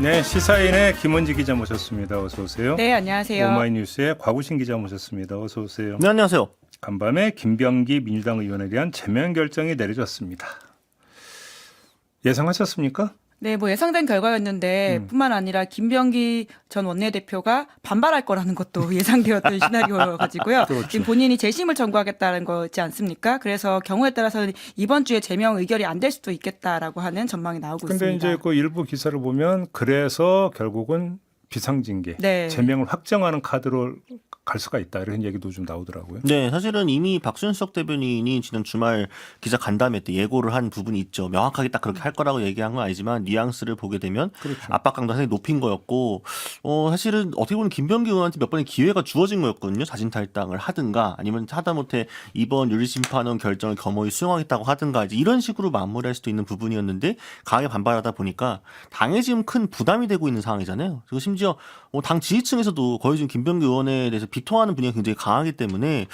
네, 시사인의 김원지 기자 모셨습니다. 어서 오세요. 네, 안녕하세요. 오마이뉴스의 곽우신 기자 모셨습니다. 어서 오세요. 네, 안녕하세요. 간밤에 김병기 민주당 의원에 대한 제명 결정이 내려졌습니다. 예상하셨습니까? 네, 뭐 예상된 결과였는데 뿐만 아니라 김병기 전 원내대표가 반발할 거라는 것도 예상되었던 시나리오여가지고요. 그렇죠. 지금 본인이 재심을 청구하겠다는 거지 않습니까? 그래서 경우에 따라서는 이번 주에 제명 의결이 안 될 수도 있겠다라고 하는 전망이 나오고 근데 있습니다. 이제 그 일부 기사를 보면 그래서 결국은 비상징계, 네. 제명을 확정하는 카드로 갈 수가 있다 이런 얘기도 좀 나오더라고요. 네, 사실은 이미 박순석 대변인이 지난 주말 기자 간담회 때 예고를 한 부분이 있죠. 명확하게 딱 그렇게 할 거라고 얘기한 건 아니지만 뉘앙스를 보게 되면 그렇죠. 압박 강도 상당히 높인 거였고 사실은 어떻게 보면 김병기 의원한테 몇 번의 기회가 주어진 거였거든요. 자진 탈당을 하든가 아니면 하다못해 이번 윤리심판원 결정을 겸허히 수용하겠다고 하든가 이제 이런 식으로 마무리할 수도 있는 부분이었는데 강하게 반발하다 보니까 당에 지금 큰 부담이 되고 있는 상황이잖아요. 그리고 심지어 당 지지층에서도 거의 지금 김병기 의원에 대해서 비통하는 분위기가 굉장히 강하기 때문에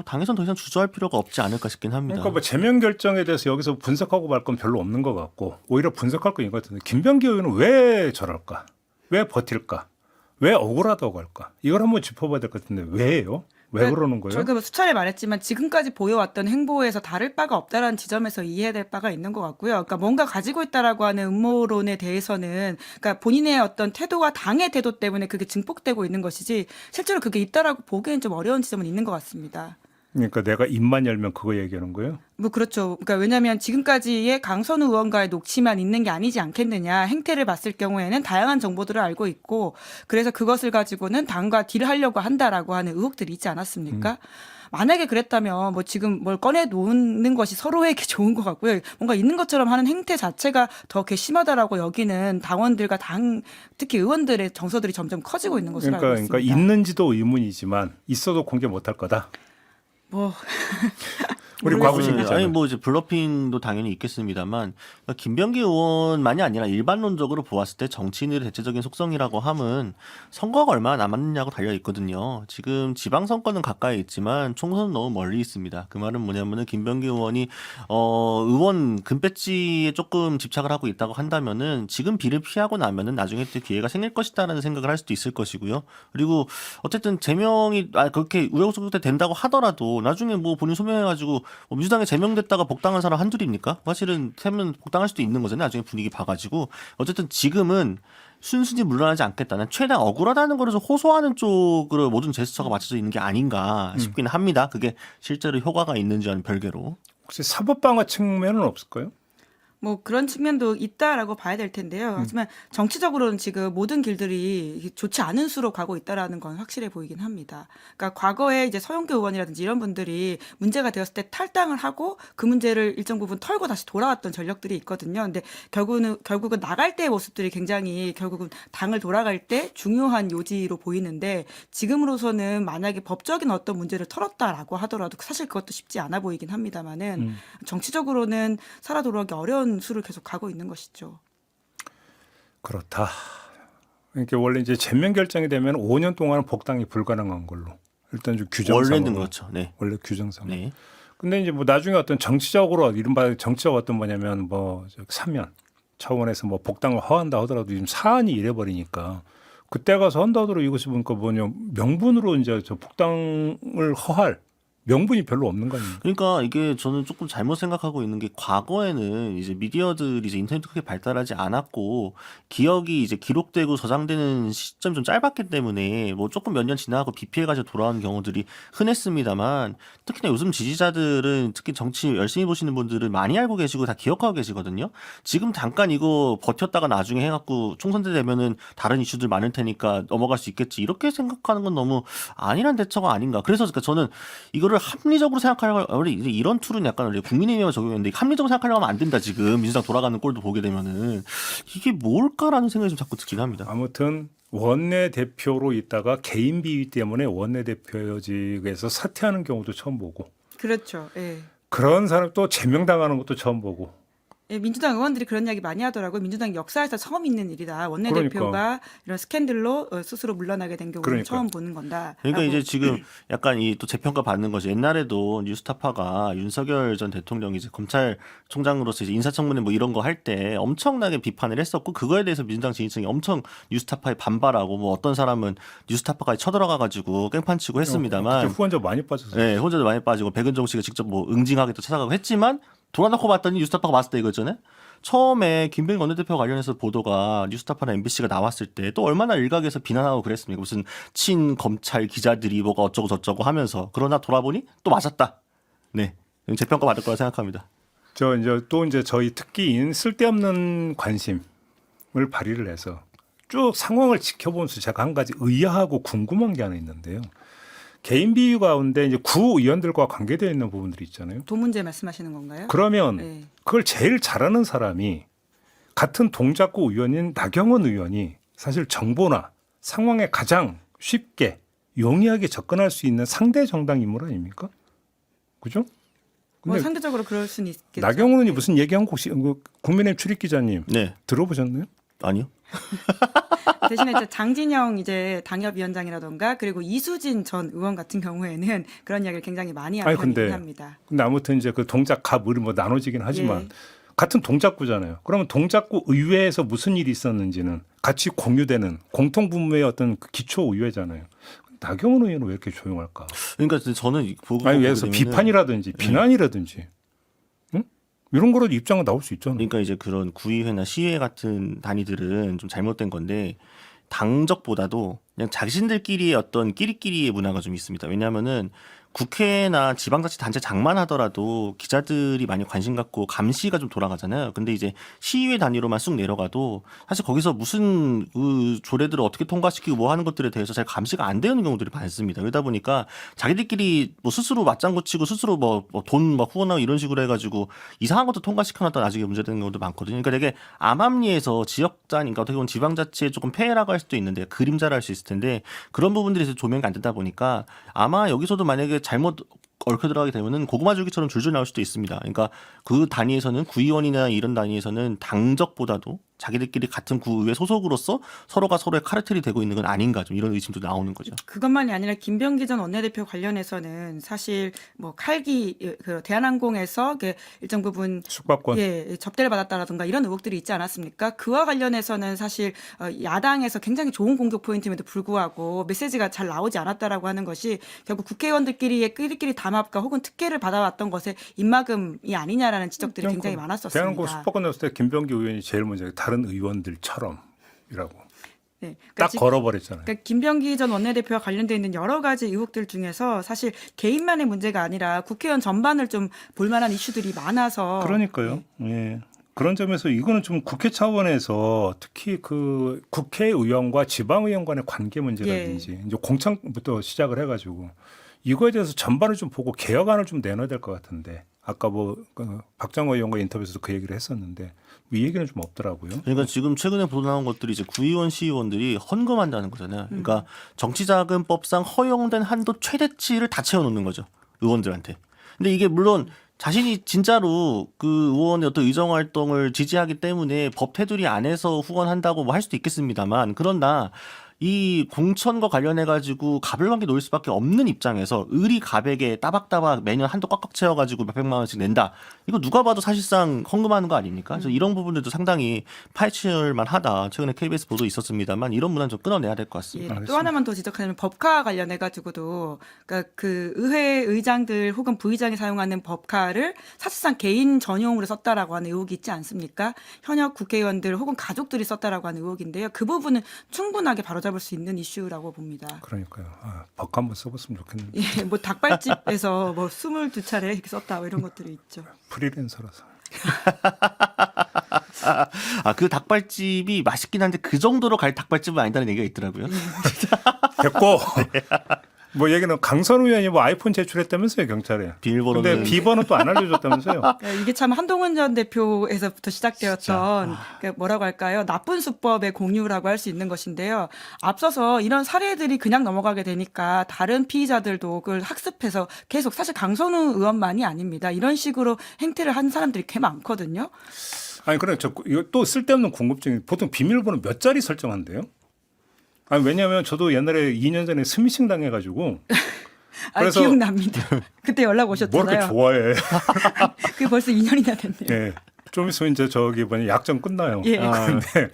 당에선 더 이상 주저할 필요가 없지 않을까 싶긴 합니다. 그러니까 뭐 제명 결정에 대해서 여기서 분석하고 말 건 별로 없는 것 같고 오히려 분석할 건 이거 같은데 김병기 의원은 왜 저럴까? 왜 버틸까? 왜 억울하다고 할까? 이걸 한번 짚어봐야 될 것 같은데 왜예요? 왜 그러는 거예요? 저희가 뭐 수차례 말했지만 지금까지 보여왔던 행보에서 다를 바가 없다라는 지점에서 이해해야 될 바가 있는 것 같고요. 그러니까 뭔가 가지고 있다라고 하는 음모론에 대해서는 그러니까 본인의 어떤 태도와 당의 태도 때문에 그게 증폭되고 있는 것이지 실제로 그게 있다라고 보기엔 좀 어려운 지점은 있는 것 같습니다. 그러니까 내가 입만 열면 그거 얘기하는 거예요? 뭐 그렇죠. 그러니까 왜냐하면 지금까지의 강선우 의원과의 녹취만 있는 게 아니지 않겠느냐. 행태를 봤을 경우에는 다양한 정보들을 알고 있고 그래서 그것을 가지고는 당과 딜하려고 한다라고 하는 의혹들이 있지 않았습니까? 만약에 그랬다면 뭐 지금 뭘 꺼내 놓는 것이 서로에게 좋은 것 같고요. 뭔가 있는 것처럼 하는 행태 자체가 더 괘씸하다라고 여기는 당원들과 당 특히 의원들의 정서들이 점점 커지고 있는 것으로 알고 있습니다. 그러니까 있는지도 의문이지만 있어도 공개 못할 거다. 뭐 우리 곽우신 아니 기자는. 뭐 이제 블러핑도 당연히 있겠습니다만 그러니까 김병기 의원만이 아니라 일반론적으로 보았을 때 정치인들의 대체적인 속성이라고 함은 선거가 얼마나 남았느냐고 달려 있거든요. 지금 지방선거는 가까이 있지만 총선은 너무 멀리 있습니다. 그 말은 뭐냐면은 김병기 의원이 의원 금배지에 조금 집착을 하고 있다고 한다면은 지금 비를 피하고 나면은 나중에 또 기회가 생길 것이다라는 생각을 할 수도 있을 것이고요. 그리고 어쨌든 제명이 그렇게 우여곡절 된다고 하더라도 나중에 뭐 본인 소명해가지고 민주당에 제명됐다가 복당한 사람 한둘입니까? 사실은 세면 복당할 수도 있는 거잖아요. 나중에 분위기 봐가지고 어쨌든 지금은 순순히 물러나지 않겠다는 최대한 억울하다는 거에서 호소하는 쪽으로 모든 제스처가 맞춰져 있는 게 아닌가 싶기는 합니다. 그게 실제로 효과가 있는지와는 별개로. 혹시 사법방어 측면은 없을까요? 뭐 그런 측면도 있다라고 봐야 될 텐데요. 하지만 정치적으로는 지금 모든 길들이 좋지 않은 수로 가고 있다라는 건 확실해 보이긴 합니다. 그러니까 과거에 이제 서영교 의원이라든지 이런 분들이 문제가 되었을 때 탈당을 하고 그 문제를 일정 부분 털고 다시 돌아왔던 전력들이 있거든요. 근데 결국은 나갈 때의 모습들이 굉장히 결국은 당을 돌아갈 때 중요한 요지로 보이는데 지금으로서는 만약에 법적인 어떤 문제를 털었다라고 하더라도 사실 그것도 쉽지 않아 보이긴 합니다만은 정치적으로는 살아 돌아오기 어려운 수를 계속 가고 있는 것이죠. 그렇다. 그러니까 원래 이제 제명 결정이 되면 5년 동안은 복당이 불가능한 걸로 일단 좀 규정상으로. 원래는 그렇죠. 네. 원래 규정상. 네. 근데 이제 뭐 나중에 어떤 정치적으로 이른바 정치적 어떤 뭐냐면 뭐 사면 차원에서 뭐 복당을 허한다 하더라도 지금 사안이 이래 버리니까 그때 가서 한다 하더라도 이것이 보니까 뭐냐 명분으로 이제 저 복당을 허할 명분이 별로 없는 거 아닙니까? 그러니까 이게 저는 조금 잘못 생각하고 있는 게 과거에는 이제 미디어들이 이제 인터넷도 크게 발달하지 않았고 기억이 이제 기록되고 저장되는 시점이 좀 짧았기 때문에 뭐 조금 몇 년 지나고 비 피해가지고 돌아오는 경우들이 흔했습니다만 특히나 요즘 지지자들은 특히 정치 열심히 보시는 분들은 많이 알고 계시고 다 기억하고 계시거든요. 지금 잠깐 이거 버텼다가 나중에 해갖고 총선 때 되면은 다른 이슈들 많을 테니까 넘어갈 수 있겠지 이렇게 생각하는 건 너무 안일한 대처가 아닌가. 그래서 그러니까 저는 이거를 합리적으로 생각하려고 원래 이런 툴은 약간 우리 국민의힘에 적용했는데 합리적으로 생각하려고 하면 안 된다 지금 민주당 돌아가는 꼴도 보게 되면은 이게 뭘까라는 생각이 좀 자꾸 들긴 합니다. 아무튼 원내대표로 있다가 개인 비위 때문에 원내대표직에서 사퇴하는 경우도 처음 보고 그렇죠. 예. 그런 사람 또 제명당하는 것도 처음 보고 예, 민주당 의원들이 그런 이야기 많이 하더라고요. 민주당 역사에서 처음 있는 일이다. 원내대표가 이런 스캔들로 스스로 물러나게 된 경우는 그러니까. 처음 보는 건다. 그러니까 이제 지금 약간 이 또 재평가 받는 것이 옛날에도 뉴스타파가 윤석열 전 대통령이 이제 검찰총장으로서 이제 인사청문회 뭐 이런 거 할 때 엄청나게 비판을 했었고 그거에 대해서 민주당 지지층이 엄청 뉴스타파에 반발하고 뭐 어떤 사람은 뉴스타파까지 쳐들어가 가지고 깽판 치고 했습니다만 그때 후원자 많이 빠졌어요. 네, 혼자도 많이 빠지고 백은종 씨가 직접 뭐 응징하게 또 찾아가고 했지만 돌아놓고 봤더니 뉴스타파가 봤을 때 이거잖아요. 처음에 김병기 원내대표 관련해서 보도가 뉴스타파나 MBC가 나왔을 때 또 얼마나 일각에서 비난하고 그랬습니까? 무슨 친 검찰 기자들이 뭐가 어쩌고 저쩌고 하면서 그러나 돌아보니 또 맞았다. 네, 재평가 받을 거라 생각합니다. 이제 저희 특기인 쓸데없는 관심을 발휘를 해서 쭉 상황을 지켜보면서 제가 한 가지 의아하고 궁금한 게 하나 있는데요. 개인 비유 가운데 이제 구 의원들과 관계되어 있는 부분들이 있잖아요. 도문제 말씀하시는 건가요? 그러면 네. 그걸 제일 잘하는 사람이 같은 동작구 의원인 나경원 의원이 사실 정보나 상황에 가장 쉽게 용이하게 접근할 수 있는 상대 정당 인물 아닙니까? 그죠? 뭐 근데 상대적으로 그럴 수는 있겠죠. 나경원 의원이 네. 무슨 얘기한 거 혹시 국민의힘 출입 기자님 네, 들어보셨나요? 아니요. 대신에 이제 장진영 이제 당협위원장이라던가 그리고 이수진 전 의원 같은 경우에는 그런 이야기를 굉장히 많이 하는 편이긴 합니다. 근데 아무튼 이제 그 동작 갑을 뭐 나눠지긴 하지만 예. 같은 동작구잖아요. 그러면 동작구 의회에서 무슨 일이 있었는지는 같이 공유되는 공통분모의 어떤 그 기초 의회잖아요. 나경원 의원은 왜 이렇게 조용할까? 그러니까 저는 보고 아니 그래서 보게 되면은 비판이라든지 비난이라든지 응? 이런 거라도 입장은 나올 수 있잖아요. 그러니까 이제 그런 구의회나 시의회 같은 단위들은 좀 잘못된 건데 당적보다도 그냥 자신들끼리의 어떤 끼리끼리의 문화가 좀 있습니다. 왜냐하면은 국회나 지방자치단체 장만 하더라도 기자들이 많이 관심 갖고 감시가 좀 돌아가잖아요. 근데 이제 시의회 단위로만 쑥 내려가도 사실 거기서 무슨 그 조례들을 어떻게 통과시키고 뭐 하는 것들에 대해서 잘 감시가 안 되는 경우들이 많습니다. 그러다 보니까 자기들끼리 뭐 스스로 맞장구 치고 스스로 뭐 돈 막 후원하고 이런 식으로 해가지고 이상한 것도 통과시켜놨다 나중에 문제되는 경우도 많거든요. 그러니까 되게 암암리에서 지역자니까 어떻게 보면 지방자치에 조금 폐해라고 할 수도 있는데 그림자를 할 수 있을 텐데 그런 부분들에서 조명이 안 되다 보니까 아마 여기서도 만약에 잘못 얽혀 들어가게 되면은 고구마 줄기처럼 줄줄 나올 수도 있습니다. 그러니까 그 단위에서는 구의원이나 이런 단위에서는 당적보다도 자기들끼리 같은 구의회 소속으로서 서로가 서로의 카르텔이 되고 있는 건 아닌가 좀 이런 의심도 나오는 거죠. 그것만이 아니라 김병기 전 원내대표 관련해서는 사실 뭐 칼기 그 대한항공에서 그 일정 부분 숙박권 예, 접대를 받았다라든가 이런 의혹들이 있지 않았습니까? 그와 관련해서는 사실 야당에서 굉장히 좋은 공격 포인트임에도 불구하고 메시지가 잘 나오지 않았다라고 하는 것이 결국 국회의원들끼리의 끼리끼리 담합과 혹은 특혜를 받아왔던 것의 입막음이 아니냐라는 지적들이 굉장히 많았었습니다. 대한항공 숙박권 넣었을 때 김병기 의원이 제일 먼저 다른 의원들처럼이라고 네, 딱 걸어버렸잖아요. 그러니까 김병기 전 원내대표와 관련되어 있는 여러 가지 의혹들 중에서 사실 개인만의 문제가 아니라 국회의원 전반을 좀 볼만한 이슈들이 많아서 그러니까요. 예. 그런 점에서 이거는 좀 국회 차원에서 특히 그 국회의원과 지방의원 간의 관계 문제라든지 이제 공천부터 시작을 해가지고 이거에 대해서 전반을 좀 보고 개혁안을 좀 내놔야 될 것 같은데 아까 그 박장호 의원과 인터뷰에서도 그 얘기를 했었는데 이 얘기는 좀 없더라고요. 그러니까 지금 최근에 보도 나온 것들이 이제 구의원, 시의원들이 헌금한다는 거잖아요. 그러니까 정치자금법상 허용된 한도 최대치를 다 채워놓는 거죠. 의원들한테. 근데 이게 물론 자신이 진짜로 그 의원의 어떤 의정 활동을 지지하기 때문에 법 테두리 안에서 후원한다고 뭐 할 수도 있겠습니다만 그러나 이 공천과 관련해 가지고 가별관계 놓일 수밖에 없는 입장에서 의리 가백에 따박따박 매년 한도 꽉꽉 채워가지고 몇백만 원씩 낸다. 이거 누가 봐도 사실상 헌금하는 거 아닙니까? 그래서 이런 부분들도 상당히 파헤칠만 하다. 최근에 KBS 보도 있었습니다만 이런 문화는 좀 끊어내야 될 것 같습니다. 예, 또 하나만 더 지적하자면 법카 관련해 가지고도 그러니까 그 의회 의장들 혹은 부의장이 사용하는 법카를 사실상 개인 전용으로 썼다라고 하는 의혹이 있지 않습니까? 현역 국회의원들 혹은 가족들이 썼다라고 하는 의혹인데요. 그 부분은 충분하게 바로잡을 수 있는 이슈라고 봅니다. 그러니까요. 법 한번 써봤으면 좋겠는데. 예, 뭐 닭발집에서 뭐 22차례 이렇게 썼다 뭐 이런 것들이 있죠. 프리랜서라서. 그 닭발집이 맛있긴 한데 그 정도로 갈 닭발집은 아니다는 얘기가 있더라고요. 됐고 뭐 얘기는 강선우 의원이 뭐 아이폰 제출했다면서요 경찰에. 비밀번호는 근데 비번은 또 안 알려줬다면서요. 이게 참 한동훈 전 대표에서부터 시작되었던 뭐라고 할까요? 나쁜 수법의 공유라고 할 수 있는 것인데요. 앞서서 이런 사례들이 그냥 넘어가게 되니까 다른 피의자들도 그걸 학습해서 계속 사실 강선우 의원만이 아닙니다. 이런 식으로 행태를 한 사람들이 꽤 많거든요. 아니 그래 이거 또 쓸데없는 궁금증이 보통 비밀번호 몇 자리 설정한대요? 아니 왜냐하면 저도 옛날에 2년 전에 스미싱 당해가지고 그래서 기억납니다. 그때 연락 뭐 오셨잖아요. 이렇게 좋아해. 그게 벌써 2년이나 됐네요. 예. 좀 있으면 이제 저기 뭐냐 약정 끝나요. 예. 근데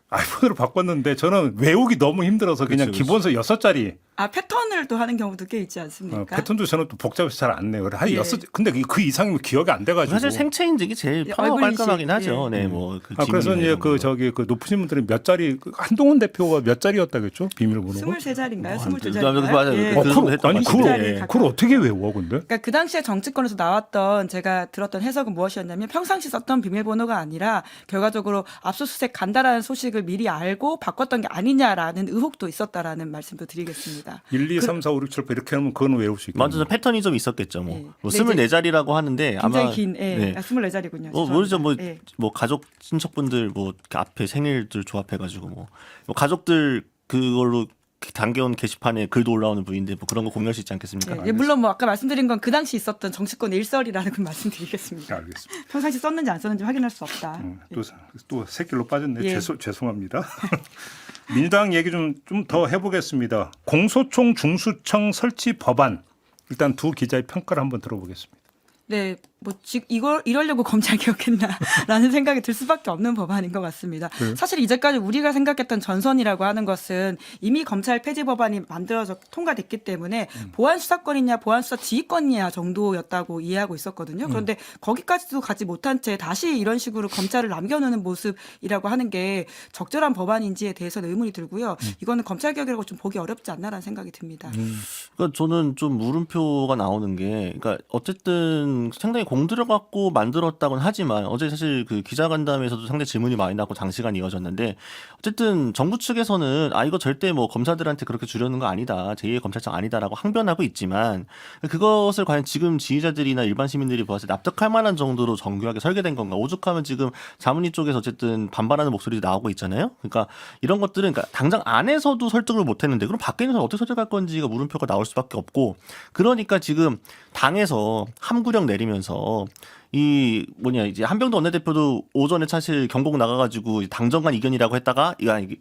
아이폰으로 바꿨는데 저는 외우기 너무 힘들어서 그냥 그치. 기본서 6자리. 패턴을 또 하는 경우도 꽤 있지 않습니까? 패턴도 저는 또 복잡해서 잘 안 내요. 한 예. 6, 근데 그 이상이면 기억이 안 돼가지고. 사실 생체 인증이 제일 편하고 얼굴 인식, 깔끔하긴 하죠. 예. 네, 뭐 그 그래서 지문이나 이제 이런 그 거. 저기 그 높으신 분들이 몇 자리 한동훈 대표가 몇 자리였다겠죠 비밀번호가. 23자리인가요? 뭐, 22자리인가요? 맞아요. 예. 그 정도 했던 아니 것 같아요. 그걸, 예. 그걸 어떻게 외워 근데? 그러니까 그 당시에 정치권에서 나왔던 제가 들었던 해석은 무엇이었냐면 평상시 썼던 비밀번호가 아니라 결과적으로 압수수색 간다라는 소식을 미리 알고 바꿨던 게 아니냐라는 의혹도 있었다라는 말씀도 드리겠습니다. 1, 2, 3, 4, 5, 6, 7, 8 이렇게 하면 그건 외울 수 있겠네요. 먼저 패턴이 좀 있었겠죠. 뭐, 예. 뭐 근데 24자리라고 하는데 아마 굉장히 긴, 예. 네. 24자리군요. 모르죠. 뭐, 예. 뭐 가족 친척분들 뭐 이렇게 앞에 생일들 조합해가지고 뭐 가족들 그걸로 당겨온 게시판에 글도 올라오는 분인데 뭐 그런 거 공유할 수 있지 않겠습니까? 예, 물론 뭐 아까 말씀드린 건 그 당시 있었던 정치권 일설이라는 걸 말씀드리겠습니다. 알겠습니다. 평상시 썼는지 안 썼는지 확인할 수 없다. 또 새길로 빠졌네. 예. 죄송합니다. 민주당 얘기 좀 더 해보겠습니다. 공소총 중수청 설치 법안 일단 두 기자의 평가를 한번 들어보겠습니다. 네, 뭐 지금 이러려고 검찰 개혁했나라는 생각이 들 수밖에 없는 법안인 것 같습니다. 사실 이제까지 우리가 생각했던 전선이라고 하는 것은 이미 검찰 폐지 법안이 만들어져 통과됐기 때문에 보안 수사권이냐 보안 수사 지휘권이냐 정도였다고 이해하고 있었거든요. 그런데 거기까지도 가지 못한 채 다시 이런 식으로 검찰을 남겨놓는 모습이라고 하는 게 적절한 법안인지에 대해서는 의문이 들고요. 이거는 검찰 개혁이라고 좀 보기 어렵지 않나라는 생각이 듭니다. 그러니까 저는 좀 물음표가 나오는 게, 그러니까 어쨌든 상당히 공들여갖고 만들었다고는 하지만 어제 사실 그 기자간담회에서도 상당히 질문이 많이 나고 장시간 이어졌는데 어쨌든 정부 측에서는 이거 절대 뭐 검사들한테 그렇게 주려는 거 아니다, 제2의 검찰청 아니다라고 항변하고 있지만 그것을 과연 지금 지휘자들이나 일반 시민들이 보았을 때 납득할 만한 정도로 정교하게 설계된 건가? 오죽하면 지금 자문위 쪽에서 어쨌든 반발하는 목소리도 나오고 있잖아요. 그러니까 이런 것들은 그러니까 당장 안에서도 설득을 못했는데 그럼 밖에 있는 사람 어떻게 설득할 건지가 물음표가 나올 수밖에 없고, 그러니까 지금 당에서 함구령 내리면서 이 이제 한병도 원내대표도 오전에 사실 경곡 나가가지고 당정간 이견이라고 했다가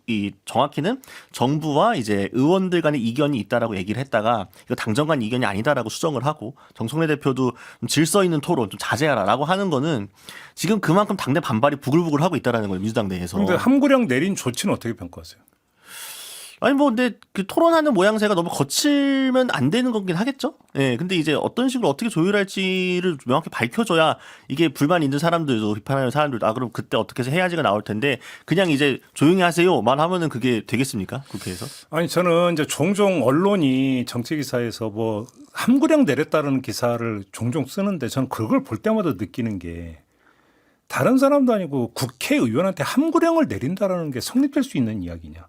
이 정확히는 정부와 이제 의원들 간의 이견이 있다라고 얘기를 했다가 이거 당정간 이견이 아니다라고 수정을 하고, 정청래 대표도 좀 질서 있는 토론 좀 자제하라라고 하는 거는 지금 그만큼 당내 반발이 부글부글 하고 있다라는 거예요, 민주당 내에서. 그런데 함구령 내린 조치는 어떻게 평가하세요? 아니 뭐 근데 그 토론하는 모양새가 너무 거칠면 안 되는 거긴 하겠죠. 예. 근데 이제 어떤 식으로 어떻게 조율할지를 명확히 밝혀줘야 이게 불만 있는 사람들도 비판하는 사람들도 그럼 그때 어떻게 해서 해야지가 나올 텐데 그냥 이제 조용히 하세요만 하면은 그게 되겠습니까? 국회에서? 아니 저는 이제 종종 언론이 정치 기사에서 뭐 함구령 내렸다는 기사를 종종 쓰는데 저는 그걸 볼 때마다 느끼는 게 다른 사람도 아니고 국회의원한테 함구령을 내린다라는 게 성립될 수 있는 이야기냐?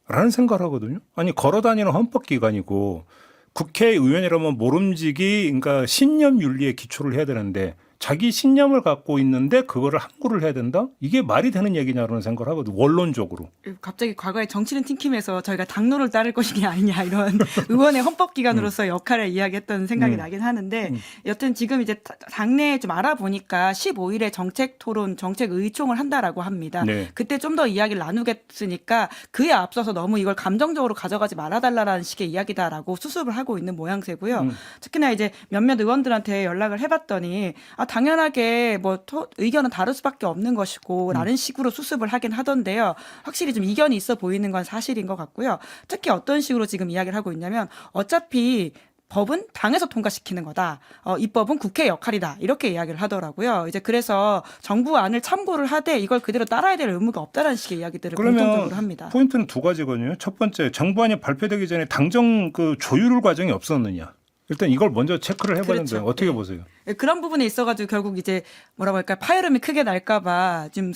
라는 생각을 하거든요. 아니 걸어다니는 헌법기관이고 국회의원이라면 모름지기 그러니까 신념 윤리에 기초를 해야 되는데 자기 신념을 갖고 있는데 그거를 함구를 해야 된다? 이게 말이 되는 얘기냐라는 생각을 하거든요. 원론적으로. 갑자기 과거에 정치는 팀킴에서 저희가 당론을 따를 것이냐 아니냐 이런 의원의 헌법기관으로서 역할을 이야기했던 생각이 나긴 하는데 여튼 지금 이제 당내에 좀 알아보니까 15일에 정책 토론, 정책 의총을 한다라고 합니다. 네. 그때 좀 더 이야기를 나누겠으니까 그에 앞서서 너무 이걸 감정적으로 가져가지 말아달라는 식의 이야기다라고 수습을 하고 있는 모양새고요. 특히나 이제 몇몇 의원들한테 연락을 해봤더니 당연하게 뭐 의견은 다를 수밖에 없는 것이고 라는 식으로 수습을 하긴 하던데요. 확실히 좀 이견이 있어 보이는 건 사실인 것 같고요. 특히 어떤 식으로 지금 이야기를 하고 있냐면 어차피 법은 당에서 통과시키는 거다. 입법은 국회의 역할이다. 이렇게 이야기를 하더라고요. 이제 그래서 정부 안을 참고를 하되 이걸 그대로 따라야 될 의무가 없다라는 식의 이야기들을 공통적으로 합니다. 포인트는 두 가지거든요. 첫 번째, 정부안이 발표되기 전에 당정 그 조율 과정이 없었느냐. 일단 이걸 먼저 체크를 해봐야 되는데 그렇죠. 어떻게 네. 보세요? 그런 부분에 있어가지고 결국 이제 뭐라고 할까 파열음이 크게 날까봐 좀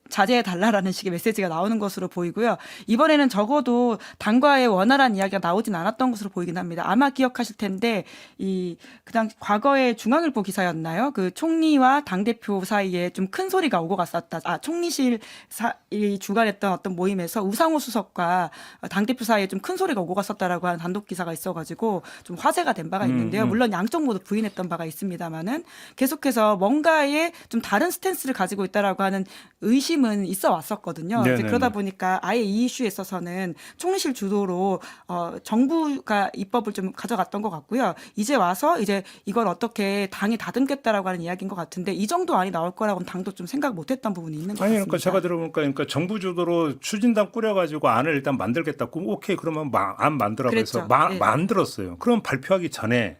자제해 달라라는 식의 메시지가 나오는 것으로 보이고요. 이번에는 적어도 당과의 원활한 이야기가 나오진 않았던 것으로 보이긴 합니다. 아마 기억하실 텐데 그당 과거에 중앙일보 기사였나요? 그 총리와 당 대표 사이에 좀 큰 소리가 오고 갔었다. 총리실이 주관했던 어떤 모임에서 우상호 수석과 당 대표 사이에 좀 큰 소리가 오고 갔었다라고 하는 단독 기사가 있어가지고 좀 화제가 된 바가 있는데요. 물론 양쪽 모두 부인했던 바가 있습니다만. 계속해서 뭔가에 좀 다른 스탠스를 가지고 있다라고 하는 의심은 있어 왔었거든요. 이제 그러다 보니까 아예 이 이슈에 있어서는 총리실 주도로 정부가 입법을 좀 가져갔던 것 같고요. 이제 와서 이제 이걸 어떻게 당이 다듬겠다라고 하는 이야기인 것 같은데 이 정도 안이 나올 거라고는 당도 좀 생각 못했던 부분이 있는 것 같습니다. 그러니까 제가 들어보니까 그러니까 정부 주도로 추진단 꾸려가지고 안을 일단 만들겠다. 그럼 오케이 그러면 안 만들어 그래서 그랬죠. 만들었어요. 그럼 발표하기 전에.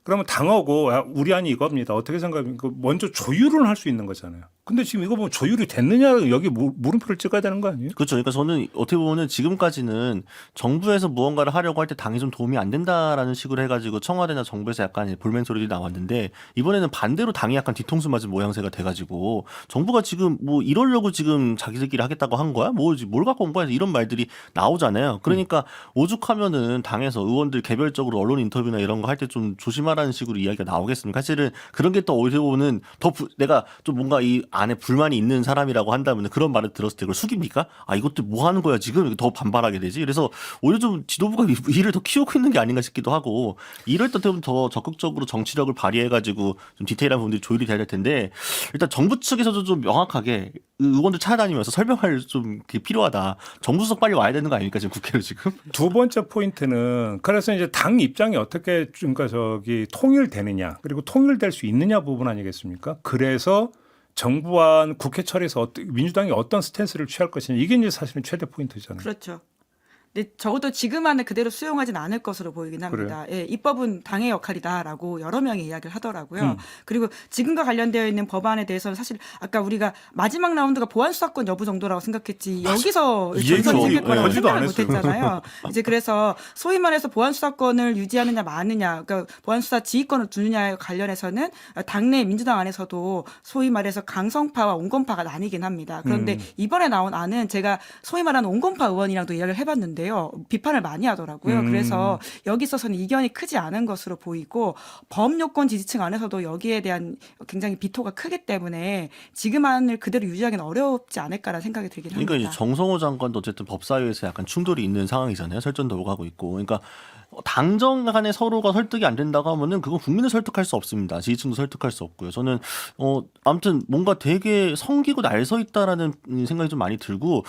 그러면 당하고 우리 안이 이겁니다. 어떻게 생각합니까? 먼저 조율을 할 수 있는 거잖아요. 근데 지금 이거 보면 조율이 됐느냐 여기 물음표를 찍어야 되는 거 아니에요? 그렇죠. 그러니까 저는 어떻게 보면 지금까지는 정부에서 무언가를 하려고 할 때 당이 좀 도움이 안 된다라는 식으로 해가지고 청와대나 정부에서 약간 볼멘 소리들이 나왔는데 이번에는 반대로 당이 약간 뒤통수 맞은 모양새가 돼가지고 정부가 지금 뭐 이러려고 지금 자기들끼리 하겠다고 한 거야? 뭘 갖고 온 거야? 이런 말들이 나오잖아요. 그러니까 오죽하면은 당에서 의원들 개별적으로 언론 인터뷰나 이런 거 할 때 좀 조심하라는 식으로 이야기가 나오겠습니까? 사실은 그런 게 또 어디서 보면 내가 좀 뭔가 이 안에 불만이 있는 사람이라고 한다면 그런 말을 들었을 때 그걸 숙입니까? 이것도 뭐 하는 거야 지금? 더 반발하게 되지. 그래서 오히려 좀 지도부가 일을 더 키우고 있는 게 아닌가 싶기도 하고 이럴 때 더 적극적으로 정치력을 발휘해가지고 좀 디테일한 부분들이 조율이 돼야 될 텐데 일단 정부 측에서도 좀 명확하게 의원들 찾아다니면서 설명할 좀 필요하다. 정부석 빨리 와야 되는 거 아닙니까 지금 국회로 지금? 두 번째 포인트는 그래서 이제 당 입장이 어떻게 그러니까 통일되느냐 그리고 통일될 수 있느냐 부분 아니겠습니까? 그래서 정부와 국회 처리에서 민주당이 어떤 스탠스를 취할 것이냐 이게 이제 사실은 최대 포인트잖아요. 그렇죠. 근데 적어도 지금 안을 그대로 수용하진 않을 것으로 보이긴 합니다. 예, 입법은 당의 역할이다라고 여러 명이 이야기를 하더라고요. 그리고 지금과 관련되어 있는 법안에 대해서는 사실 아까 우리가 마지막 라운드가 보안수사권 여부 정도라고 생각했지 여기서 전선이 생길 거라고 생각을 못했잖아요. 이제 그래서 소위 말해서 보안수사권을 유지하느냐 마느냐, 그러니까 보안수사 지휘권을 두느냐에 관련해서는 당내 민주당 안에서도 소위 말해서 강성파와 온건파가 나뉘긴 합니다. 그런데 이번에 나온 안은 제가 소위 말하는 온건파 의원이랑도 이야기를 해봤는데 비판을 많이 하더라고요. 그래서 여기 있어서는 이견이 크지 않은 것으로 보이고 범요건 지지층 안에서도 여기에 대한 굉장히 비토가 크기 때문에 지금 안을 그대로 유지하기는 어렵지 않을까라는 생각이 들긴 합니다. 그러니까 이제 정성호 장관도 어쨌든 법사위에서 약간 충돌이 있는 상황이잖아요. 설전도 오가고 있고. 그러니까 당정 간에 서로가 설득이 안 된다고 하면은 그건 국민을 설득할 수 없습니다. 지지층도 설득할 수 없고요. 저는 아무튼 뭔가 되게 성기고 날 서 있다라는 생각이 좀 많이 들고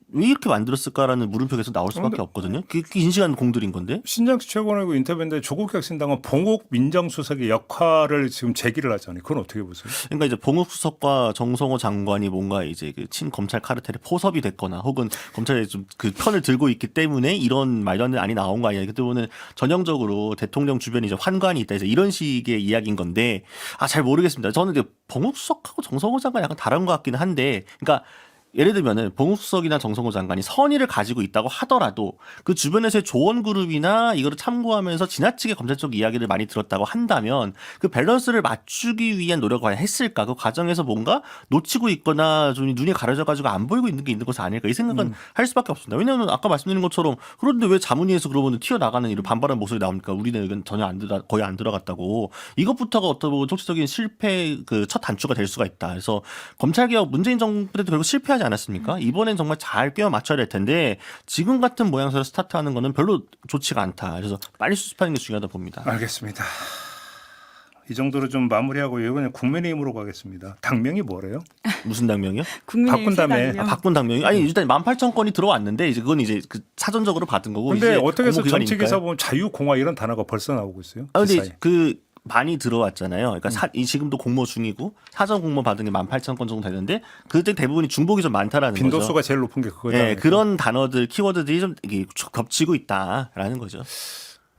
왜 이렇게 만들었을까라는 물음표가 계속 나올 수밖에 없거든요. 그게 인식한 공들인 건데. 신장식 최고위원 인터뷰인데 조국 혁신당은 봉욱 민정수석의 역할을 지금 제기를 하잖아요. 그건 어떻게 보세요? 그러니까 이제 봉욱 수석과 정성호 장관이 뭔가 이제 그 친검찰 카르텔에 포섭이 됐거나 혹은 검찰에 좀 그 편을 들고 있기 때문에 이런 말도 안 되는 안이 나온 거 아니냐. 그때 보면 전형적으로 대통령 주변에 이제 환관이 있다. 이런 식의 이야기인 건데 잘 모르겠습니다. 저는 이제 봉욱 수석하고 정성호 장관 약간 다른 것 같기는 한데, 그러니까. 예를 들면은 봉욱 수석이나 정성호 장관이 선의를 가지고 있다고 하더라도 그 주변에서의 조언 그룹이나 이거를 참고하면서 지나치게 검찰 쪽 이야기를 많이 들었다고 한다면 그 밸런스를 맞추기 위한 노력을 과연 했을까? 그 과정에서 뭔가 놓치고 있거나 좀 눈이 가려져 가지고 안 보이고 있는 게 있는 것이 아닐까? 이 생각은 할 수밖에 없습니다. 왜냐하면 아까 말씀드린 것처럼 그런데 왜 자문위에서 그러면 튀어나가는 이런 반발한 목소리 나옵니까? 우리는 의견 전혀 거의 안 들어갔다고. 이것부터가 어떤 정치적인 실패 그 첫 단추가 될 수가 있다. 그래서 검찰개혁 문재인 정부 때도 결국 실패하지 않았습니까? 이번엔 정말 잘 꿰어 맞춰야 될 텐데 지금 같은 모양새로 스타트하는 거는 별로 좋지가 않다. 그래서 빨리 수습하는 게 중요하다 봅니다. 알겠습니다. 이 정도로 좀 마무리하고 이번에 국민의힘으로 가겠습니다. 당명이 뭐래요? 무슨 당명이요? 바꾼 다음에. 바꾼 당명이? 아니 일단 18,000건이 들어왔는데 이제 그건 이제 그 사전적으로 받은 거고. 근데 이제 어떻게 해서 공모기간이니까요. 정책에서 보면 자유공화 이런 단어가 벌써 나오고 있어요? 근데 그 많이 들어왔잖아요. 그러니까 지금도 공모 중이고 사전 공모 받은 게 18,000건 정도 되는데 그때 대부분이 중복이 좀 많다라는 거죠. 빈도수가 제일 높은 게 그거죠. 네, 그런 단어들 키워드들이 좀 이게 겹치고 있다라는 거죠.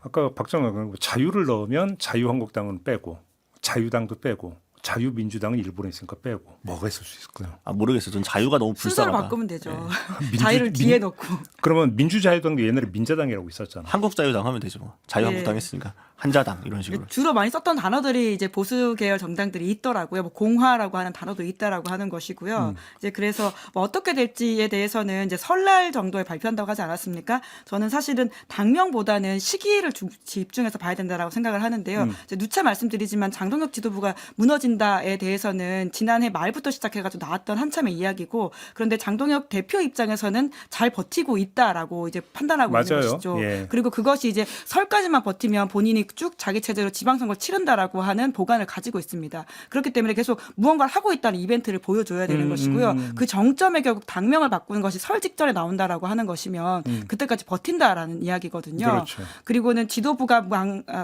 아까 박정현 자유를 넣으면 자유한국당은 빼고 자유당도 빼고 자유민주당은 일본에 있으니까 빼고 뭐가 있을 수 있을까요? 모르겠어요. 전 자유가 너무 순서를 불쌍하다. 바꾸면 되죠. 네. 자유를 뒤에 넣고. 그러면 민주자유당도 옛날에 민자당이라고 있었잖아. 한국자유당 하면 되죠. 뭐. 자유한국당 했으니까. 한자당 이런 식으로. 주로 많이 썼던 단어들이 이제 보수 계열 정당들이 있더라고요. 뭐 공화라고 하는 단어도 있다라고 하는 것이고요. 이제 그래서 뭐 어떻게 될지에 대해서는 이제 설날 정도에 발표한다고 하지 않았습니까? 저는 사실은 당명보다는 시기를 집중해서 봐야 된다라고 생각을 하는데요. 이제 누차 말씀드리지만 장동혁 지도부가 무너진다에 대해서는 지난해 말부터 시작해가지고 나왔던 한참의 이야기고, 그런데 장동혁 대표 입장에서는 잘 버티고 있다라고 이제 판단하고 있는 맞아요. 것이죠. 예. 그리고 그것이 이제 설까지만 버티면 본인이 쭉 자기 체제로 지방선거를 치른다라고 하는 보관을 가지고 있습니다. 그렇기 때문에 계속 무언가를 하고 있다는 이벤트를 보여줘야 되는 것이고요. 그 정점에 결국 당명을 바꾸는 것이 설 직전에 나온다라고 하는 것이면 그때까지 버틴다라는 이야기거든요. 그렇죠. 그리고는 지도부가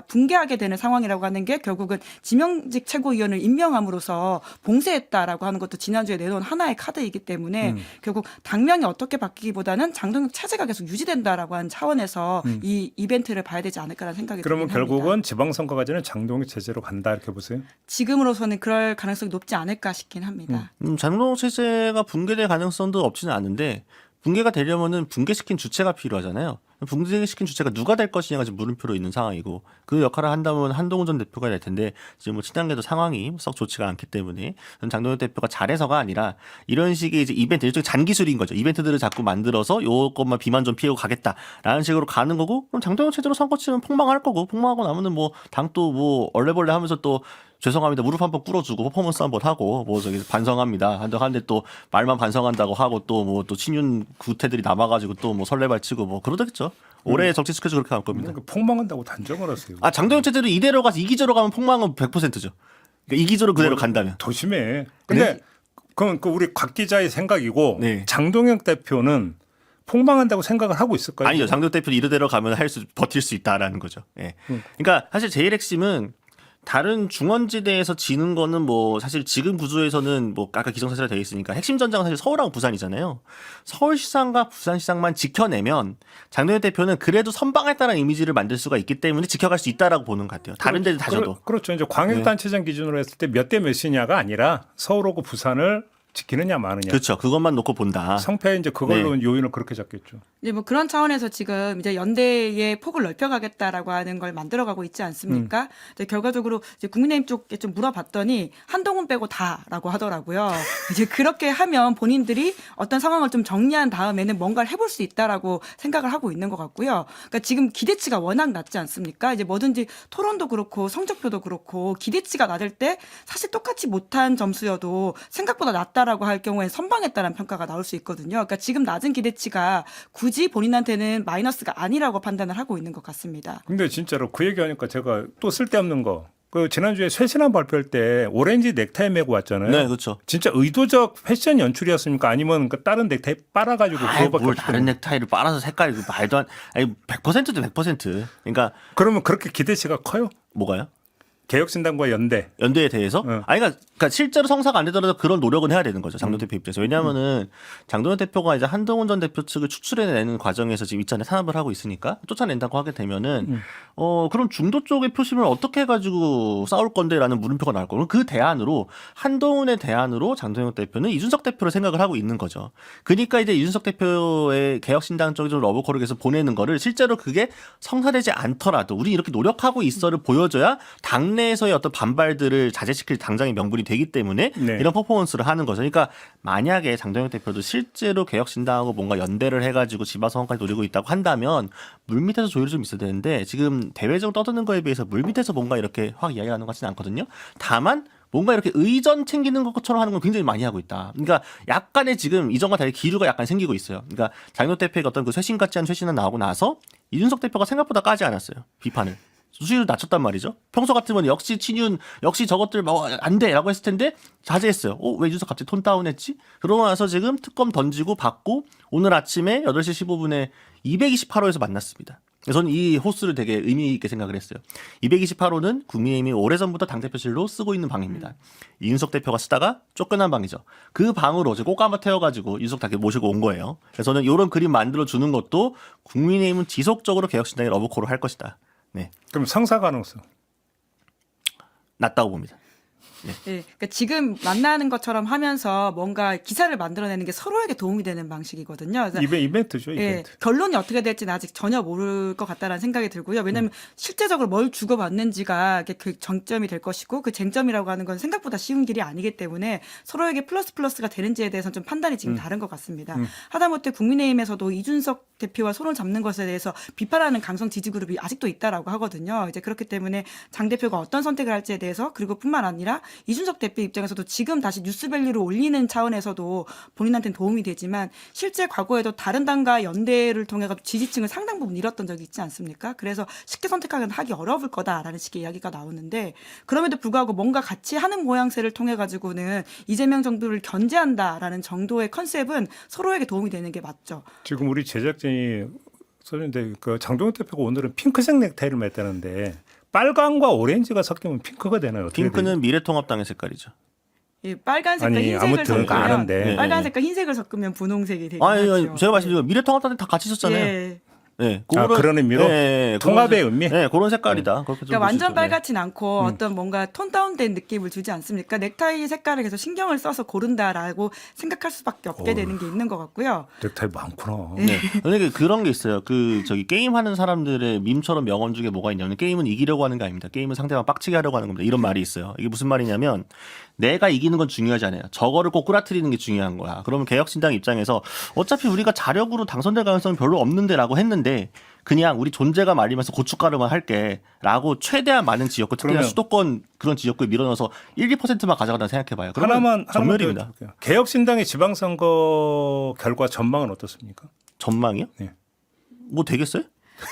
붕괴하게 되는 상황이라고 하는 게 결국은 지명직 최고위원을 임명함으로써 봉쇄했다라고 하는 것도 지난주에 내놓은 하나의 카드이기 때문에 결국 당명이 어떻게 바뀌기보다는 장동혁 체제가 계속 유지된다라고 하는 차원에서 이 이벤트를 봐야 되지 않을까라는 생각이 그러면 들긴 합니다. 결국은 지방선거까지는 장동혁 체제로 간다 이렇게 보세요? 지금으로서는 그럴 가능성이 높지 않을까 싶긴 합니다. 장동혁 체제가 붕괴될 가능성도 없지는 않은데 붕괴가 되려면은 붕괴시킨 주체가 필요하잖아요. 붕괴시킨 주체가 누가 될 것이냐가 지금 물음표로 있는 상황이고 그 역할을 한다면 한동훈 전 대표가 될 텐데 지금 뭐 친한계도 상황이 썩 좋지가 않기 때문에 장동혁 대표가 잘해서가 아니라 이런 식의 이제 이벤트 일종의 잔기술인 거죠. 이벤트들을 자꾸 만들어서 요것만 비만 좀 피하고 가겠다라는 식으로 가는 거고 그럼 장동혁 체제로 선거 치면 폭망할 거고 폭망하고 나면은 뭐 당도 뭐 얼레벌레 하면서 또 죄송합니다. 무릎 한번 꿇어주고 퍼포먼스 한번 하고 뭐 저기 반성합니다. 한데 또 말만 반성한다고 하고 또 뭐 또 친윤 구태들이 남아가지고 또 뭐 설레발치고 뭐 그러겠죠. 올해 정치 스케줄 그렇게 갈 겁니다. 폭망한다고 단정을 하세요. 아 장동혁 체제로 이대로 가서 이기저로 가면 폭망은 100%죠. 그러니까 이기저로 그대로 간다면. 더 심해. 근데 그건 그 우리 곽 기자의 생각이고 네. 장동혁 대표는 폭망한다고 생각을 하고 있을까요? 아니죠. 장동혁 대표는 이대로 가면 버틸 수 있다라는 거죠. 예. 그러니까 사실 제일 핵심은 다른 중원지대에서 지는 거는 뭐 사실 지금 구조에서는 뭐 아까 기정사실화 되어 있으니까 핵심 전장은 사실 서울하고 부산이잖아요. 서울시장과 부산시장만 지켜내면 장동혁 대표는 그래도 선방했다는 이미지를 만들 수가 있기 때문에 지켜갈 수 있다라고 보는 것 같아요. 다른 데도 다져도. 그렇죠. 이제 광역단체장 기준으로 했을 때 몇 대 몇이냐가 아니라 서울하고 부산을 지키느냐 마느냐. 그렇죠. 그것만 놓고 본다. 성패 이제 그걸로 요인을 그렇게 잡겠죠. 이제 뭐 그런 차원에서 지금 이제 연대의 폭을 넓혀가겠다라고 하는 걸 만들어가고 있지 않습니까? 이제 결과적으로 이제 국민의힘 쪽에 좀 물어봤더니 한동훈 빼고 다라고 하더라고요. 이제 그렇게 하면 본인들이 어떤 상황을 좀 정리한 다음에는 뭔가를 해볼 수 있다라고 생각을 하고 있는 것 같고요. 그러니까 지금 기대치가 워낙 낮지 않습니까? 이제 뭐든지 토론도 그렇고 성적표도 그렇고 기대치가 낮을 때 사실 똑같이 못한 점수여도 생각보다 낮다라고 할 경우에 선방했다는 평가가 나올 수 있거든요. 그러니까 지금 낮은 기대치가 굳이 본인한테는 마이너스가 아니라고 판단을 하고 있는 것 같습니다. 근데 진짜로 그 얘기하니까 제가 또 쓸데없는 거. 그 지난주에 쇄신안 발표할 때 오렌지 넥타이 메고 왔잖아요. 네, 그렇죠. 진짜 의도적 패션 연출이었습니까? 아니면 그 다른 넥타이 빨아가지고 그거밖에 뭘 없거든요. 다른 넥타이를 빨아서 색깔이 말도 안 아니 100%도 100%. 그러니까 그러면 그렇게 기대치가 커요? 뭐가요? 개혁신당과 연대. 연대에 대해서? 아니, 그러니까 실제로 성사가 안 되더라도 그런 노력은 해야 되는 거죠. 장동혁 대표 입장에서. 왜냐하면은 장동혁 대표가 이제 한동훈 전 대표 측을 추출해내는 과정에서 지금 있잖아요. 탄압을 하고 있으니까 쫓아낸다고 하게 되면은 그럼 중도 쪽의 표심을 어떻게 해가지고 싸울 건데라는 물음표가 나올 거고 그 대안으로 한동훈의 대안으로 장동혁 대표는 이준석 대표를 생각을 하고 있는 거죠. 그러니까 이제 이준석 대표의 개혁신당 쪽에 좀 러브콜을 계속 보내는 거를 실제로 그게 성사되지 않더라도 우리 이렇게 노력하고 있어를 보여줘야 당내에서의 어떤 반발들을 자제시킬 당장의 명분이 되기 때문에 네. 이런 퍼포먼스를 하는 거죠. 그러니까 만약에 장동혁 대표도 실제로 개혁신당하고 뭔가 연대를 해가지고 지방선거까지 노리고 있다고 한다면 물밑에서 조율이 좀 있어야 되는데 지금 대외적으로 떠드는 거에 비해서 물밑에서 뭔가 이렇게 확 이야기하는 것 같지는 않거든요. 다만 뭔가 이렇게 의전 챙기는 것처럼 하는 건 굉장히 많이 하고 있다. 그러니까 약간의 지금 이전과 달리 기류가 약간 생기고 있어요. 그러니까 장동혁 대표의 어떤 그 쇄신 같지 않은 쇄신은 나오고 나서 이준석 대표가 생각보다 까지 않았어요. 비판을. 수위를 낮췄단 말이죠. 평소 같으면 역시 친윤, 역시 저것들 뭐 안 돼라고 했을 텐데 자제했어요. 왜 이준석 갑자기 톤 다운했지? 그러고 나서 지금 특검 던지고 받고 오늘 아침에 8시 15분에 228호에서 만났습니다. 저는 이 호수를 되게 의미 있게 생각을 했어요. 228호는 국민의힘이 오래전부터 당대표실로 쓰고 있는 방입니다. 이준석 대표가 쓰다가 쫓겨난 방이죠. 그 방으로 꽃가마 태워가지고 이준석 대표 모시고 온 거예요. 그래서 저는 이런 그림 만들어주는 것도 국민의힘은 지속적으로 개혁신당의 러브콜을 할 것이다. 네. 그럼 성사 가능성 낮다고 봅니다. 예, 그러니까 지금 만나는 것처럼 하면서 뭔가 기사를 만들어내는 게 서로에게 도움이 되는 방식이거든요. 그래서 이벤트죠, 이벤트. 예, 결론이 어떻게 될지는 아직 전혀 모를 것 같다라는 생각이 들고요. 왜냐하면 실제적으로 뭘 주고받는지가 이게 그 정점이 될 것이고 그 쟁점이라고 하는 건 생각보다 쉬운 길이 아니기 때문에 서로에게 플러스가 되는지에 대해서는 좀 판단이 지금 다른 것 같습니다. 하다못해 국민의힘에서도 이준석 대표와 손을 잡는 것에 대해서 비판하는 강성 지지 그룹이 아직도 있다라고 하거든요. 이제 그렇기 때문에 당 대표가 어떤 선택을 할지에 대해서 그리고 뿐만 아니라 이준석 대표 입장에서도 지금 다시 뉴스밸류를 올리는 차원에서도 본인한테는 도움이 되지만 실제 과거에도 다른 당과 연대를 통해 가지고 지지층을 상당 부분 잃었던 적이 있지 않습니까? 그래서 쉽게 선택하기 어려울 거다라는 식의 이야기가 나오는데 그럼에도 불구하고 뭔가 같이 하는 모양새를 통해 가지고는 이재명 정부를 견제한다라는 정도의 컨셉은 서로에게 도움이 되는 게 맞죠. 지금 우리 제작진이 써는데 그 장동혁 대표가 오늘은 핑크색 넥타이를 맸다는데 빨강과 오렌지가 섞이면 핑크가 되나요? 어떻게 핑크는 되죠? 미래통합당의 색깔이죠. 예, 빨간색과 아니, 흰색을 아무튼 섞으면 아는데. 빨간색과 흰색을 섞으면 분홍색이 되죠. 아니, 제가 말씀드린 거 미래통합당에 다 같이 썼잖아요. 예. 네, 그런 의미로? 통합의 의미? 네, 그런 색깔이다. 그렇게 좀 그러니까 완전 보시죠. 빨갛진 않고 어떤 뭔가 톤 다운된 느낌을 주지 않습니까? 넥타이 색깔을 계속 신경을 써서 고른다라고 생각할 수밖에 없게 되는 게 있는 것 같고요. 넥타이 많구나. 네. 그러니까 그런 게 있어요. 저기 게임 하는 사람들의 밈처럼 명언 중에 뭐가 있냐면 게임은 이기려고 하는 게 아닙니다. 게임은 상대방 빡치게 하려고 하는 겁니다. 이런 말이 있어요. 이게 무슨 말이냐면 내가 이기는 건 중요하지 않아요. 저거를 꼭 끌어들이는 게 중요한 거야. 그러면 개혁신당 입장에서 어차피 우리가 자력으로 당선될 가능성이 별로 없는데라고 했는데 그냥 우리 존재가 말리면서 고춧가루만 할게라고 최대한 많은 지역구 특히나 그러면 수도권 그런 지역구에 밀어넣어서 1, 2%만 가져가다 생각해봐요. 그러면 하나만 전멸입니다. 더 해볼게요. 개혁신당의 지방선거 결과 전망은 어떻습니까? 전망이요? 네. 뭐 되겠어요?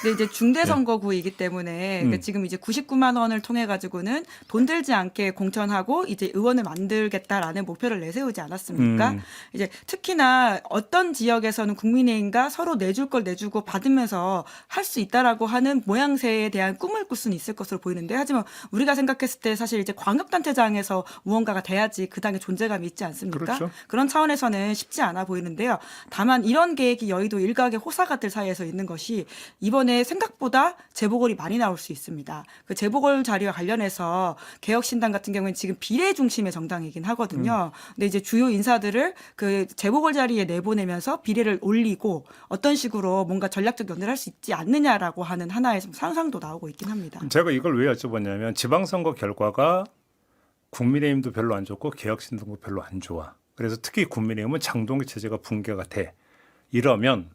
근데 이제 중대선거구이기 때문에 그러니까 지금 이제 99만 원을 통해 가지고는 돈 들지 않게 공천하고 이제 의원을 만들겠다라는 목표를 내세우지 않았습니까? 이제 특히나 어떤 지역에서는 국민의힘과 서로 내줄 걸 내주고 받으면서 할 수 있다라고 하는 모양새에 대한 꿈을 꿀 수는 있을 것으로 보이는데 하지만 우리가 생각했을 때 사실 이제 광역단체장에서 무언가가 돼야지 그 당의 존재감이 있지 않습니까? 그렇죠. 그런 차원에서는 쉽지 않아 보이는데요. 다만 이런 계획이 여의도 일각의 호사가들 사이에서 있는 것이 이번에 생각보다 재보궐이 많이 나올 수 있습니다. 그 재보궐 자리와 관련해서 개혁신당 같은 경우는 지금 비례 중심의 정당이긴 하거든요. 근데 이제 주요 인사들을 그 재보궐 자리에 내보내면서 비례를 올리고 어떤 식으로 뭔가 전략적 연대를 할 수 있지 않느냐라고 하는 하나의 좀 상상도 나오고 있긴 합니다. 제가 이걸 왜 여쭤봤냐면 지방선거 결과가 국민의힘도 별로 안 좋고 개혁신당도 별로 안 좋아. 그래서 특히 국민의힘은 장동기 체제가 붕괴가 돼. 이러면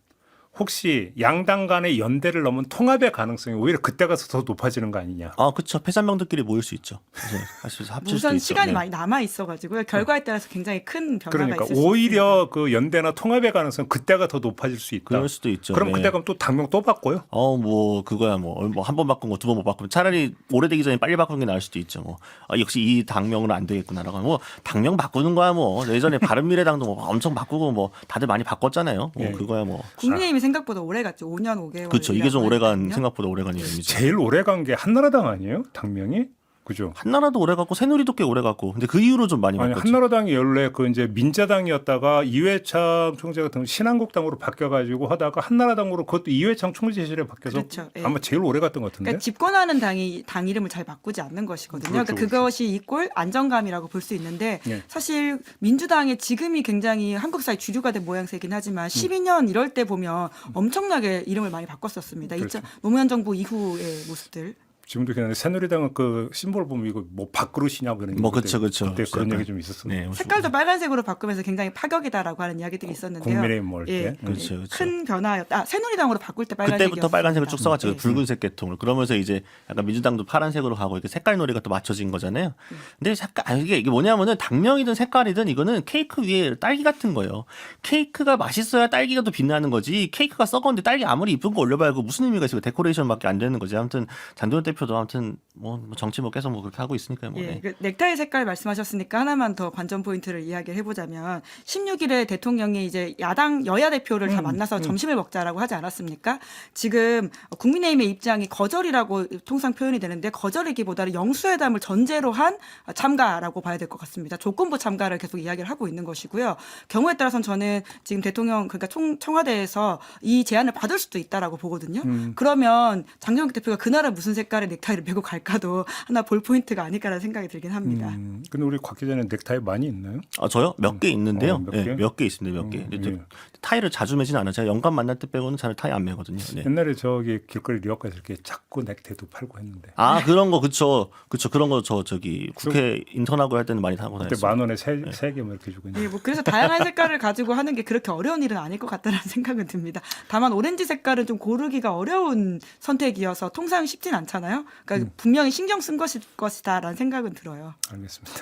혹시 양당 간의 연대를 넘은 통합의 가능성이 오히려 그때 가서 더 높아지는 거 아니냐. 아, 그렇죠. 패산병들끼리 모일 수 있죠. 그래서 할수 있어 합칠 수도 우선 있죠. 시간이 네. 많이 남아 있어가지고요. 결과에 따라서 굉장히 큰 변화가 그러니까 있을 수 있습니다. 오히려 그 연대나 통합의 가능성 그때가 더 높아질 수 있다. 그럴 수도 있죠. 그럼 네. 그때 가면 또 당명 또 바꿔요? 뭐 그거야 뭐 한 번 바꾼 거 두 번 못 바꾸면 차라리 오래되기 전에 빨리 바꾸는 게 나을 수도 있죠. 뭐 역시 이 당명은 안 되겠구나라고 뭐 당명 바꾸는 거야 뭐 예전에 바른미래당도 뭐 엄청 바꾸고 뭐 다들 많이 바꿨잖아요. 뭐 예. 그거야 뭐 국민의힘이 생각보다 오래 갔죠. 5년 5개월. 그렇죠. 이게 좀 오래간 생각보다 오래간 이름이죠. 제일 오래 간 게 한나라당 아니에요? 당명이? 그죠? 한나라도 오래 갔고 새누리도 꽤 오래 갔고 근데 그 이후로 좀 많이 아니 바꿨죠. 한나라당이 원래 그 이제 민자당이었다가 이회창 총재 같은 경우 신한국당으로 바뀌어가지고 하다가 한나라당으로 그것도 이회창 총재 시절에 바뀌어서 그렇죠. 예. 아마 제일 오래 갔던 것 같은데. 그러니까 집권하는 당이 당 이름을 잘 바꾸지 않는 것이거든요. 그렇죠, 그러니까 그것이 이꼴 안정감이라고 볼 수 있는데 예. 사실 민주당의 지금이 굉장히 한국사의 주류가 된 모양새이긴 하지만 12년 이럴 때 보면 엄청나게 이름을 많이 바꿨었습니다. 그렇죠. 노무현 정부 이후의 모습들. 지금도 그냥 새누리당은 그 심볼 보면 이거 뭐 밥그릇이냐 뭐 이런 뭐 그때- 그쵸, 그쵸. 그때 그런 약간. 얘기 좀 있었습니다. 네, 색깔도 빨간색으로 바꾸면서 굉장히 파격이다라고 하는 이야기들이 있었는데요. 국민의힘 모을 때. 예, 그렇죠, 그렇죠. 큰 변화였다. 새누리당으로 바꿀 때 빨간색이었습니다. 그때부터 빨간색을 쭉 써갔죠. 예. 붉은색 계통을. 그러면서 이제 약간 민주당도 파란색으로 가고 이렇게 색깔 놀이가 또 맞춰진 거잖아요. 근데 색깔 이게 뭐냐면은 당명이든 색깔이든 이거는 케이크 위에 딸기 같은 거예요. 케이크가 맛있어야 딸기가 또 빛나는 거지. 케이크가 썩었는데 딸기 아무리 이쁜 거 올려봐야 그 무슨 의미가 있어요. 데코레이션밖에 안 되는 거지. 아무튼 장동현 대표도 아무튼 뭐 정치 뭐 계속 뭐 그렇게 하고 있으니까요. 뭐. 예, 네. 그 넥타이 색깔 말씀하셨으니까 하나만 더 관전 포인트를 이야기를 해보자면 16일에 대통령이 이제 여야 대표를 다 만나서 점심을 먹자라고 하지 않았습니까? 지금 국민의힘의 입장이 거절이라고 통상 표현이 되는데 거절이기보다는 영수회담을 전제로 한 참가라고 봐야 될 것 같습니다. 조건부 참가를 계속 이야기를 하고 있는 것이고요. 경우에 따라서는 저는 지금 대통령 그러니까 청와대에서 이 제안을 받을 수도 있다라고 보거든요. 그러면 장동혁 대표가 그날은 무슨 색깔의 정장에 넥타이를 메고 갈까도 하나 볼 포인트가 아닐까라는 생각이 들긴 합니다. 근데 우리 곽 기자는 넥타이 많이 있나요? 아, 저요? 몇 개 있는데요. 몇 개? 네, 몇 개 있습니다. 몇 개. 근데 예. 타이를 자주 매진 않아요. 제가 연간 만날 때 빼고는 잘 타이 안 매거든요. 네. 옛날에 저기 길거리 리어카에서 이렇게 작고 넥타이도 팔고 했는데 아, 그런 거 그쵸. 그런 거 저기 국회 인턴하고 할 때는 많이 타고 그때 다녔어요. 10,000원에 세 개 뭐 이렇게 주고 있는데 예, 뭐 그래서 다양한 색깔을 가지고 하는 게 그렇게 어려운 일은 아닐 것 같다는 생각은 듭니다. 다만 오렌지 색깔은 좀 고르기가 어려운 선택이어서 통상 쉽진 않잖아요. 그러니까 분명히 신경 쓴 것이다라는 생각은 들어요. 알겠습니다.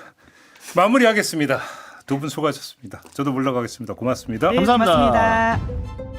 마무리하겠습니다. 두 분 수고하셨습니다. 저도 물러가겠습니다. 고맙습니다. 네, 감사합니다. 고맙습니다.